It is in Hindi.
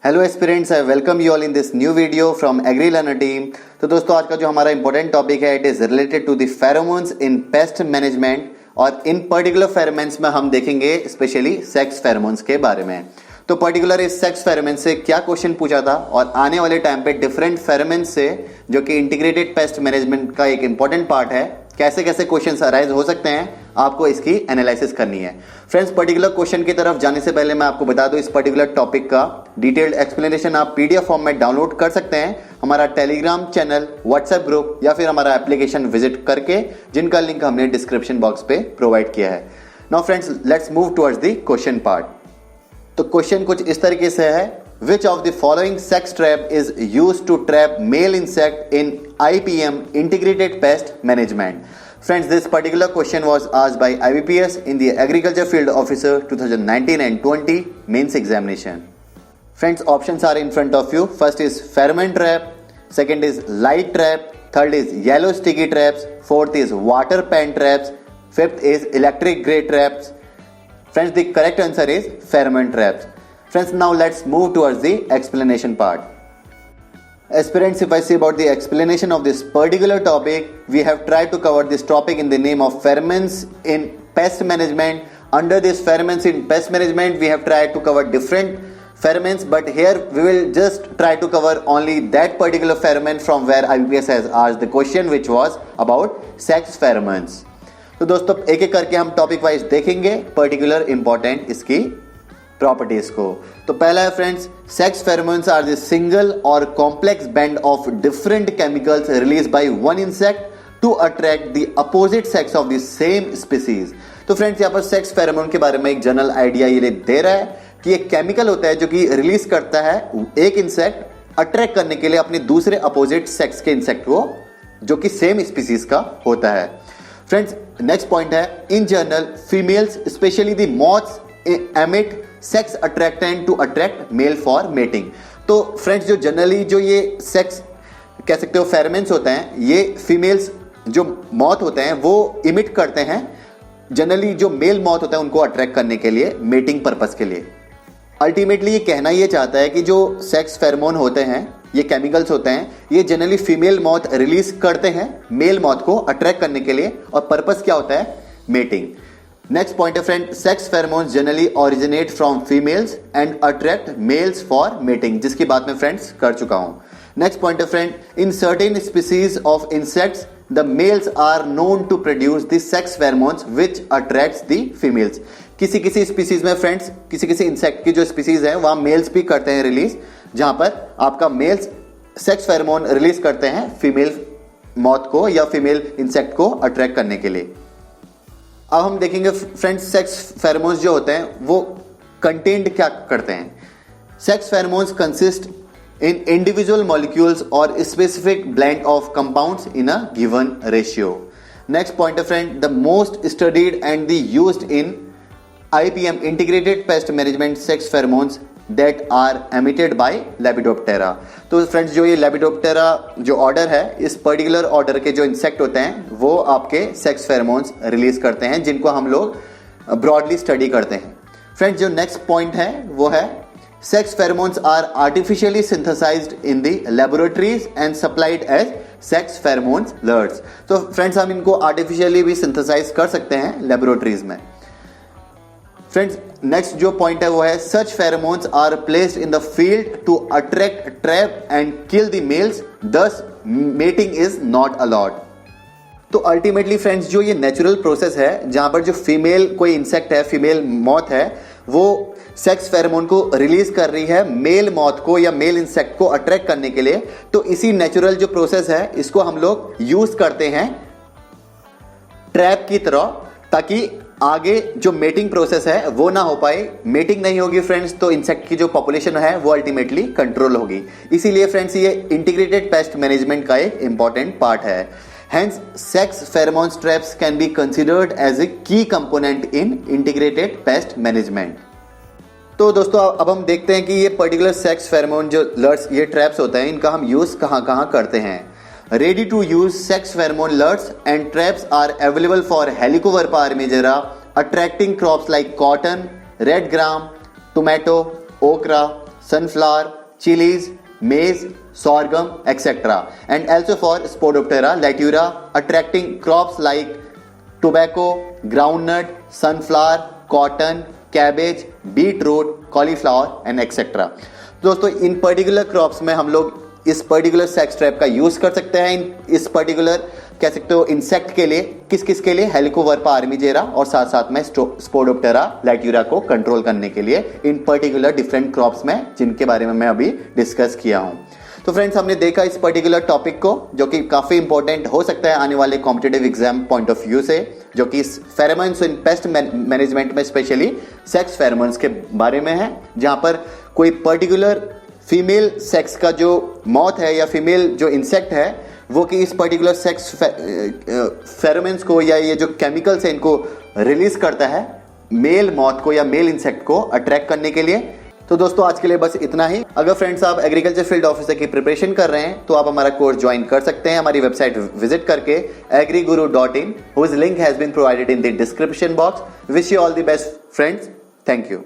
Hello aspirants, I welcome you all in this new video from Agri Learner team. तो दोस्तों आज का जो हमारा इंपॉर्टेंट टॉपिक है it is related to the pheromones in pest management, और इन पर्टिकुलर फेरोमोन्स में हम देखेंगे स्पेशली सेक्स फेरोमोन्स के बारे में। तो पर्टिकुलर इस सेक्स फेरोमोन से क्या क्वेश्चन पूछा था और आने वाले टाइम पे डिफरेंट फेरोमोन्स से जो कि इंटीग्रेटेड पेस्ट मैनेजमेंट का एक इंपॉर्टेंट पार्ट है, कैसे कैसे क्वेश्चंस अराइज हो सकते हैं, आपको इसकी एनालिसिस करनी है। फ्रेंड्स, पर्टिकुलर क्वेश्चन की तरफ जाने से पहले मैं आपको बता दूं इस पर्टिकुलर टॉपिक का डिटेल्ड एक्सप्लेनेशन आप पीडीएफ फॉर्म में डाउनलोड कर सकते हैं हमारा टेलीग्राम चैनल, व्हाट्सएप ग्रुप या फिर हमारा एप्लीकेशन विजिट करके, जिनका लिंक हमने डिस्क्रिप्शन बॉक्स पे प्रोवाइड किया है। Now friends, let's move towards the question part. तो क्वेश्चन कुछ इस तरीके से है, Which of the following sex trap is used to trap male insect in IPM integrated pest management? Friends, this particular question was asked by IBPS in the Agriculture Field Officer 2019 and 20 mains examination. Friends, options are in front of you. First is pheromone trap, second is light trap, third is yellow sticky traps, fourth is water pan traps, fifth is electric gray traps. Friends, the correct answer is pheromone traps. Friends, now let's move towards the explanation part. Aspirants, if I say about the explanation of this particular topic, we have tried to cover this topic in the name of pheromones in pest management. Under this pheromones in pest management, we have tried to cover different pheromones, but here we will just try to cover only that particular pheromone from where IBPS has asked the question, which was about sex pheromones. तो दोस्तों एक एक करके हम टॉपिक वाइज देखेंगे पर्टिकुलर इंपॉर्टेंट इसकी प्रॉपर्टीज को। तो पहला है friends, sex pheromones are the single or complex blend of different chemicals release by one insect to attract the opposite sex of the same species. तो फ्रेंड्स यहाँ पर सेक्स फेरोमोन के बारे में एक जनरल आइडिया ये दे रहा है कि एक केमिकल होता है जो कि रिलीज करता है एक इंसेक्ट अट्रैक्ट करने के लिए अपने दूसरे अपोजिट सेक्स के इंसेक्ट को, जो कि सेम स्पीसीज का होता है। फ्रेंड्स, नेक्स्ट पॉइंट है, in general females specially the moths emit sex attractant to attract male for mating. तो फ्रेंड्स, जो जनरली जो ये सेक्स कह सकते हो फेरोमोन्स होते हैं, ये फीमेल्स जो मॉथ होते हैं वो इमिट करते हैं जनरली जो मेल मॉथ होता है उनको अट्रैक्ट करने के लिए, मेटिंग पर्पस के लिए। अल्टीमेटली ये कहना ये चाहता है कि जो सेक्स फेरोमोन होते हैं, ये केमिकल्स होते हैं, ये जनरली फीमेल मॉथ रिलीज करते हैं मेल मॉथ को अट्रैक्ट करने के लिए, और पर्पस क्या होता है, मेटिंग। नेक्स्ट पॉइंट है friend, sex pheromones generally originate from females and attract males for mating, जिसकी बात मैं फ्रेंड्स कर चुका हूं। नेक्स्ट पॉइंट है friend, in certain species of insects the males are known to produce the sex pheromones which attracts the females. किसी किसी स्पीसीज में फ्रेंड्स, किसी किसी इंसेक्ट की जो स्पीसीज है वहां मेल्स भी करते हैं रिलीज, जहां पर आपका मेल्स सेक्स फेरोमोन रिलीज करते हैं फीमेल मॉथ को या फीमेल इंसेक्ट को अट्रैक्ट करने के लिए। अब हम देखेंगे फ्रेंड्स, सेक्स फेरोमोन्स जो होते हैं वो कंटेंट क्या करते हैं। Sex pheromones consist in individual molecules और specific blend of compounds in a given ratio. Next point है friend, the most studied and the used in IPM integrated pest management sex pheromones that are emitted by lepidoptera. तो फ्रेंड्स, जो ये लेपिडोप्टेरा जो ऑर्डर है, इस पर्टिकुलर ऑर्डर के जो इंसेक्ट होते हैं वो आपके सेक्स फेरोमोन्स रिलीज करते हैं, जिनको हम लोग ब्रॉडली स्टडी करते हैं। फ्रेंड्स, जो नेक्स्ट पॉइंट है वो है, sex pheromones are artificially synthesized in the laboratories and supplied as sex pheromones lures. तो फ्रेंड्स, हम इनको आर्टिफिशियली भी सिंथेसाइज कर सकते हैं लेबोरेटरीज में। फ्रेंड्स, नेक्स्ट जो पॉइंट है वो है, such pheromones are placed in the field to attract, trap and kill the males, thus mating is not allowed. तो अल्टीमेटली फ्रेंड्स, जो ये नेचुरल प्रोसेस है जहां पर जो फीमेल कोई इंसेक्ट है, फीमेल मॉथ है, वो सेक्स फेरोमोन को रिलीज कर रही है मेल मॉथ को या मेल इंसेक्ट को अट्रैक्ट करने के लिए, तो इसी नेचुरल जो प्रोसेस है इसको हम लोग यूज करते हैं ट्रैप की तरह, ताकि आगे जो मेटिंग प्रोसेस है वो ना हो पाए। मेटिंग नहीं होगी फ्रेंड्स तो इंसेक्ट की जो पॉपुलेशन है वो अल्टीमेटली कंट्रोल होगी। इसीलिए फ्रेंड्स, ये इंटीग्रेटेड पेस्ट मैनेजमेंट का एक इंपॉर्टेंट पार्ट है। Hence sex pheromone traps can be considered as a key component in integrated pest management. तो दोस्तों अब हम देखते हैं कि ये पर्टिकुलर सेक्स फेरोमोन जो लर्ट्स, ये ट्रैप्स होते हैं, इनका हम यूज कहां कहां करते हैं। Ready to use sex pheromone lures and traps are available for Helicoverpa armigera, attracting crops like cotton, red gram, tomato, okra, sunflower, chilies, maize, sorghum, etc. And also for Spodoptera latura, attracting crops like tobacco, groundnut, sunflower, cotton, cabbage, beetroot, cauliflower and etc. दोस्तों इन पर्टिकुलर क्रॉप्स में हम लोग इस पर्टिकुलर सेक्स ट्रैप का यूज कर सकते हैं। इस पर्टिकुलर कह सकते हो इंसेक्ट के लिए, किस किस के लिए, हेलिकोवर्पा आर्मीजेरा और साथ साथ में स्पोडोप्टेरा लैट्यूरा को कंट्रोल करने के लिए इन पर्टिकुलर डिफरेंट क्रॉप्स में, जिनके बारे में मैं अभी डिस्कस किया हूं। तो फ्रेंड्स हमने देखा इस पर्टिकुलर टॉपिक को, जो कि काफी इंपॉर्टेंट हो सकता है आने वाले competitive exam point of view से, जो कि फेरोमोन्स इन पेस्ट मैनेजमेंट में स्पेशली सेक्स फेरोमोन्स के बारे में है, जहां पर कोई पर्टिकुलर फीमेल सेक्स का जो मॉथ है या फीमेल जो इंसेक्ट है वो कि इस पर्टिकुलर सेक्स फेरोमोन्स को या ये जो केमिकल्स है इनको रिलीज करता है मेल मॉथ को या मेल इंसेक्ट को अट्रैक्ट करने के लिए। तो दोस्तों आज के लिए बस इतना ही। अगर फ्रेंड्स आप एग्रीकल्चर फील्ड ऑफिसर की प्रिपरेशन कर रहे हैं तो आप हमारा कोर्स ज्वाइन कर सकते हैं हमारी वेबसाइट विजिट करके agriguru.in, whose link has been provided in the description box. Wish you all the best friends. Thank you.